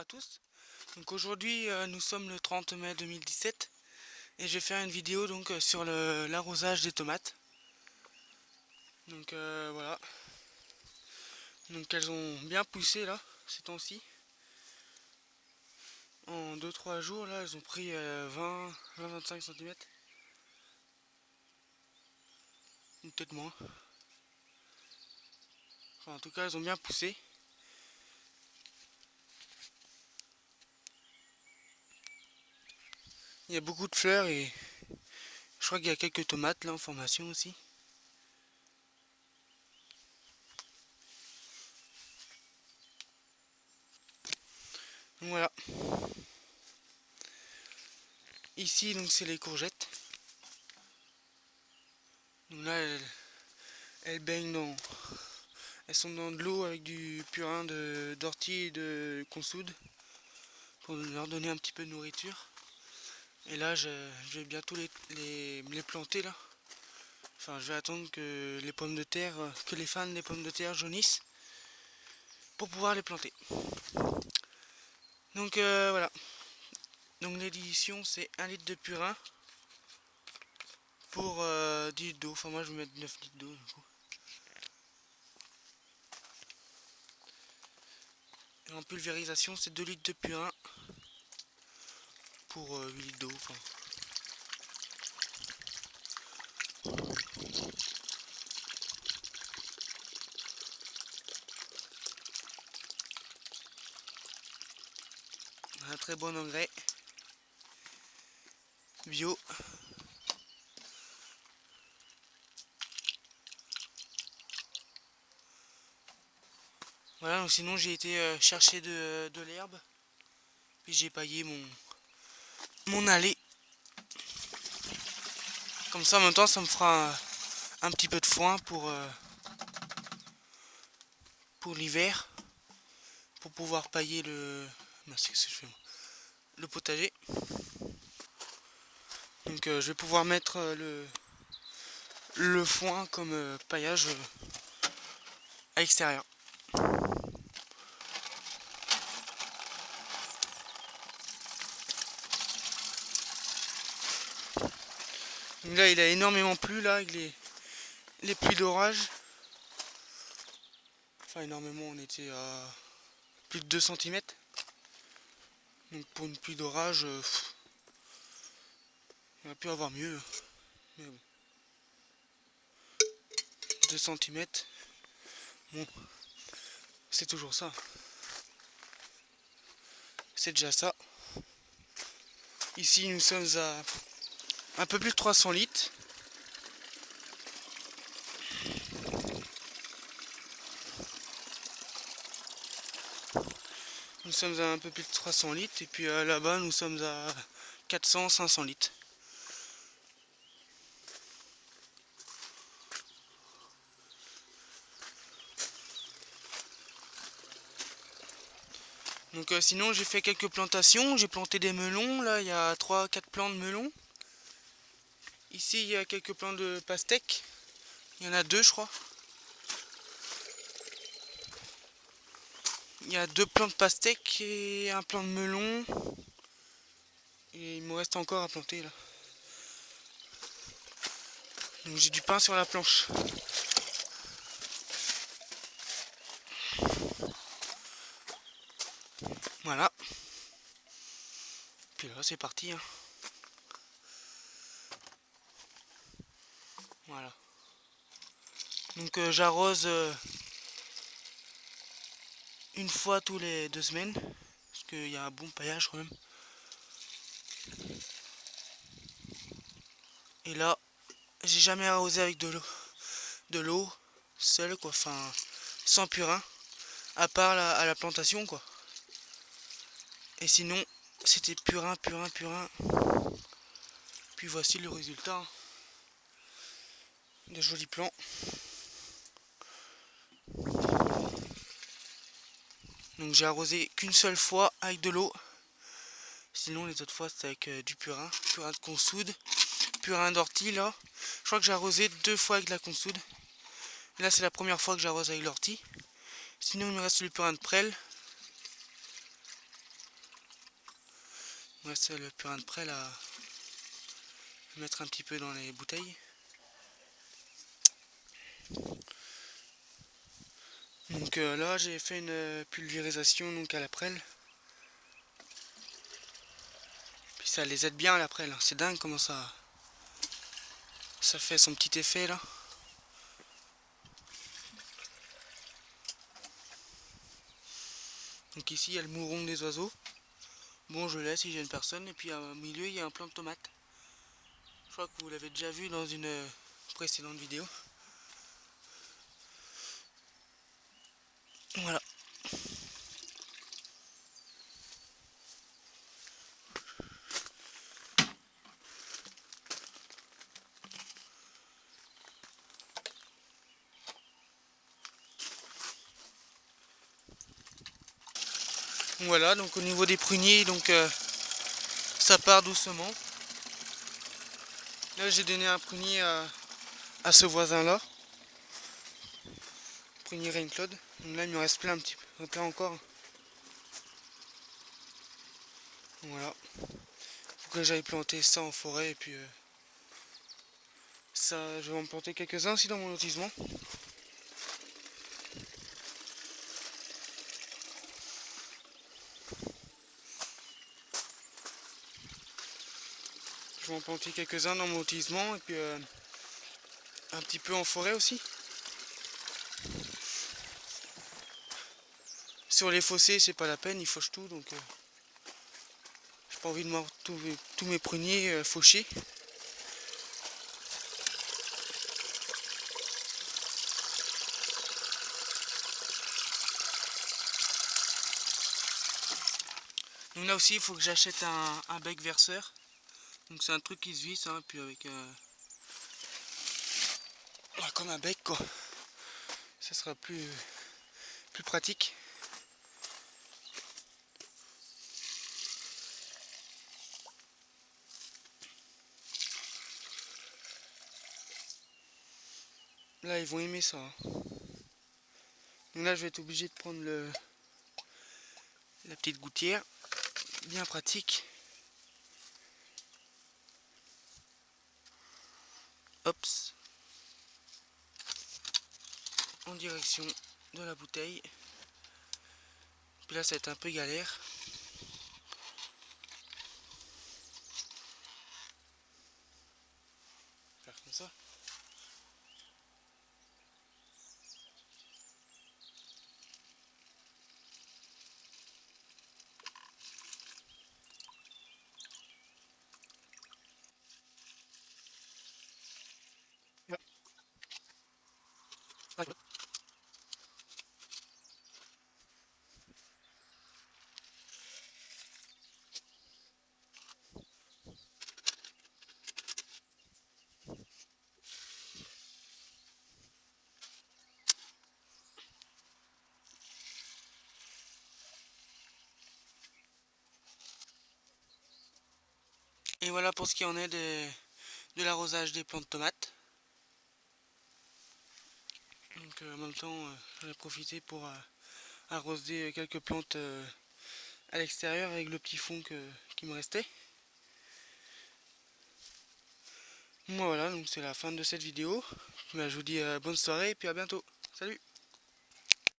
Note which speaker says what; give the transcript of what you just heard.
Speaker 1: à tous. Donc aujourd'hui nous sommes le 30 mai 2017 et je vais faire une vidéo donc sur l'arrosage des tomates. Donc voilà. Donc elles ont bien poussé là ces temps-ci. En 2-3 jours là elles ont pris 20-25 cm. Ou peut-être moins. Enfin, en tout cas elles ont bien poussé. Il y a beaucoup de fleurs et je crois qu'il y a quelques tomates là en formation aussi. Donc voilà. Ici donc c'est les courgettes. Donc là elles baignent dans... Elles sont dans de l'eau avec du purin d'ortie et de consoude pour leur donner un petit peu de nourriture. Et là je vais bientôt les planter là. Enfin je vais attendre que les pommes de terre, que les fans des pommes de terre jaunissent pour pouvoir les planter. Donc voilà. Donc l'édition c'est 1 litre de purin pour 10 litres d'eau. Enfin moi je vais mettre 9 litres d'eau du coup. Et en pulvérisation c'est 2 litres de purin pour 8 litres d'eau. Enfin. Un très bon engrais bio. Voilà, donc sinon j'ai été chercher de l'herbe. Puis j'ai paillé mon allée. Comme ça en même temps ça me fera un petit peu de foin pour l'hiver. Pour pouvoir pailler le potager. Donc je vais pouvoir mettre le foin comme paillage à l'extérieur. Donc là il a énormément plu là avec les pluies d'orage. Enfin énormément, on était à plus de 2 cm. Donc pour une pluie d'orage, il aurait pu avoir mieux. Mais bon. 2 cm. Bon, c'est toujours ça. C'est déjà ça. Ici nous sommes à un peu plus de 300 litres. Nous sommes à un peu plus de 300 litres et puis là-bas nous sommes à 400-500 litres. Donc sinon j'ai fait quelques plantations, j'ai planté des melons, là il y a 3-4 plants de melons. Ici il y a quelques plants de pastèques, il y en a 2 je crois. Il y a 2 plants de pastèques et un plant de melon. Et il me reste encore à planter là. Donc j'ai du pain sur la planche. Voilà. Puis là c'est parti. Hein. Voilà. Donc j'arrose une fois tous les 2 semaines. Parce qu'il y a un bon paillage quand même. Et là, j'ai jamais arrosé avec de l'eau. De l'eau seule quoi. Enfin, sans purin. À part à la plantation quoi. Et sinon, c'était purin. Puis voici le résultat. Hein. De jolis plants. Donc j'ai arrosé qu'une seule fois avec de l'eau. Sinon les autres fois c'était avec du purin de consoude, purin d'ortie là. Je crois que j'ai arrosé 2 fois avec la consoude. Là c'est la première fois que j'arrose avec l'ortie. Sinon il me reste le purin de prêle. Il me reste le purin de prêle à mettre un petit peu dans les bouteilles. Donc là j'ai fait une pulvérisation donc à la prêle. Puis ça les aide bien à la prêle, hein. C'est dingue comment ça fait son petit effet là. Donc ici il y a le mouron des oiseaux. Bon, je laisse, il y a une personne. Et puis au milieu il y a un plant de tomate. Je crois que vous l'avez déjà vu dans une précédente vidéo. Voilà. Voilà, donc au niveau des pruniers, donc ça part doucement. Là j'ai donné un prunier à ce voisin là. Prunier Rain-Claude. Donc là il me reste plein un petit peu, plein encore. Voilà. Faut que j'aille planter ça en forêt et puis ça, je vais en planter quelques-uns aussi dans mon lotissement. Je vais en planter quelques-uns dans mon lotissement et puis un petit peu en forêt aussi. Sur les fossés c'est pas la peine, ils fauchent tout donc j'ai pas envie de voir tous mes pruniers fauchés. Donc là aussi il faut que j'achète un bec verseur. Donc c'est un truc qui se visse, hein, puis avec comme un bec quoi. Ça sera plus pratique. Là ils vont aimer ça, hein. Donc là je vais être obligé de prendre la petite gouttière. Bien pratique. Hops. En direction de la bouteille. Puis là ça va être un peu galère. Faire comme ça. Et voilà pour ce qui en est de l'arrosage des plants de tomates. Donc en même temps j'en ai profité pour arroser quelques plantes à l'extérieur avec le petit fond qui me restait. Bon, voilà, donc c'est la fin de cette vidéo. Je vous dis bonne soirée et puis à bientôt. Salut!